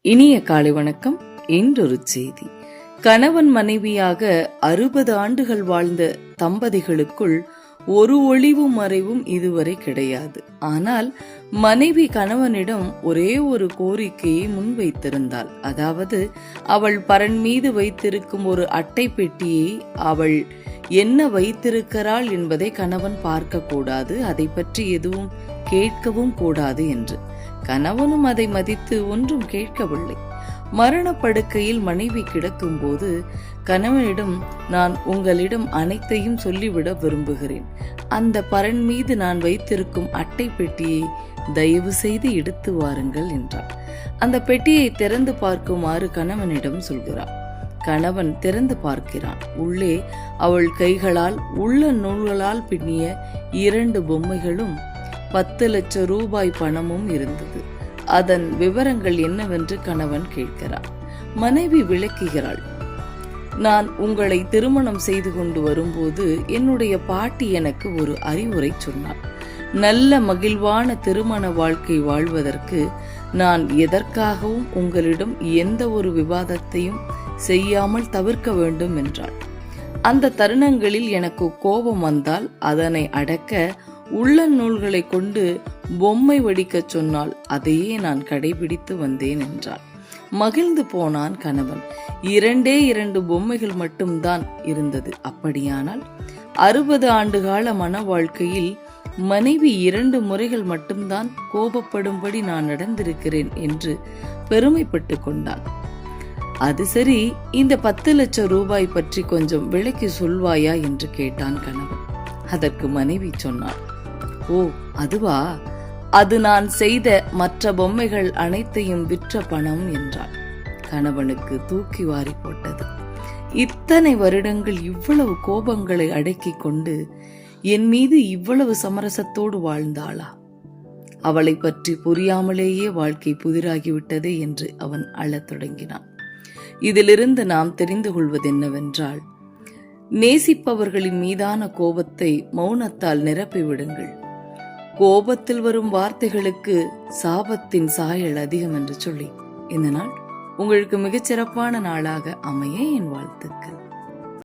இனிய காலை வணக்கம். இன்றொரு செய்தி. கணவன் மனைவியாக 60 ஆண்டுகள் வாழ்ந்த தம்பதிகளுக்குள் ஒரு ஒளிவும் மறைவும் இதுவரை கிடையாது. ஆனால் மனைவி கணவனிடம் ஒரே ஒரு கோரிக்கையை முன்வைத்திருந்தாள். அதாவது, அவள் பரன் மீது வைத்திருக்கும் ஒரு அட்டை பெட்டியை அவள் என்ன வைத்திருக்கிறாள் என்பதை கணவன் பார்க்க கூடாது, அதை பற்றி எதுவும் கேட்கவும் கூடாது என்று. கணவனும் அதை மதித்து ஒன்றும் கேட்கவில்லை. மரணப்படுக்கையில் மனைவி கிடக்கும் போது கணவனிடம், நான் உங்களிடம் அனைத்தையும் சொல்லிவிட விரும்புகிறேன். அந்த பரன் மீது நான் வைத்திருக்கும் அட்டை பெட்டியை தயவு செய்து எடுத்து வாருங்கள் என்றார். அந்த பெட்டியை திறந்து பார்க்குமாறு கணவனிடம் சொல்கிறார். கணவன் திறந்து பார்க்கிறான். உள்ளே அவள் கைகளால் உள்ள நூல்களால் பின்னிய 2 பொம்மைகளும் 10 லட்சம் ரூபாய் பணமும் இருந்தது. அதன் விவரங்கள் என்னவென்று கணவன் கேட்கிறார். மனைவி விளக்குகிறாள். நான் உங்களை திருமணம் செய்து கொண்டு வரும்போது என்னுடைய பாட்டி எனக்கு ஒரு அறிவுரை சொன்னார். நல்ல மகிழ்வான திருமண வாழ்க்கை வாழ்வதற்கு நான் எதற்காகவும் உங்களிடம் எந்த ஒரு விவாதத்தையும் செய்யாமல் தவிர்க்க வேண்டும் என்றாள். அந்த தருணங்களில் எனக்கு கோபம் வந்தால் அதனை அடக்க உள்ள நூல்களை கொண்டு பொம்மை வடிக்க சொன்னால் அதையே நான் கடைபிடித்து வந்தேன் என்றாள். மகிழ்ந்து போனான் கணவன். 2 பொம்மைகள் மட்டும்தான் இருந்தது. அப்படியானால் 60 ஆண்டுகால மன வாழ்க்கையில் மனைவி 2 முறைகள் மட்டும்தான் கோபப்படும்படி நான் நடந்திருக்கிறேன் என்று பெருமைப்பட்டு கொண்டான். அது சரி, இந்த 10 லட்சம் ரூபாய் பற்றி கொஞ்சம் விளக்கி சொல்வாயா என்று கேட்டான் கணவன். அதற்கு மனைவி சொன்னாள், ஓ அதுவா, அது நான் செய்த மற்ற பொம்மைகள் அனைத்தையும் விற்ற பணம் என்றாள். கணவனுக்கு தூக்கி வாரி போட்டது. இத்தனை வருடங்கள் இவ்வளவு கோபங்களை அடக்கிக் கொண்டு என் மீது இவ்வளவு சமரசத்தோடு வாழ்ந்தாளா? அவளை பற்றி புரியாமலேயே வாழ்க்கை புதிராகிவிட்டதே என்று அவன் அழத் தொடங்கினான். இதிலிருந்து நாம் தெரிந்து கொள்வது என்னவென்றால், நேசிப்பவர்களின் மீதான கோபத்தை மௌனத்தால் நிரப்பிவிடுங்கள். கோபத்தில் வரும் வார்த்தைகளுக்கு சாபத்தின் சாயல் அதிகம் என்று சொல்லி இந்த நாள் உங்களுக்கு மிகச்சிறப்பான நாளாக அமைய என் வாழ்த்துக்கள்.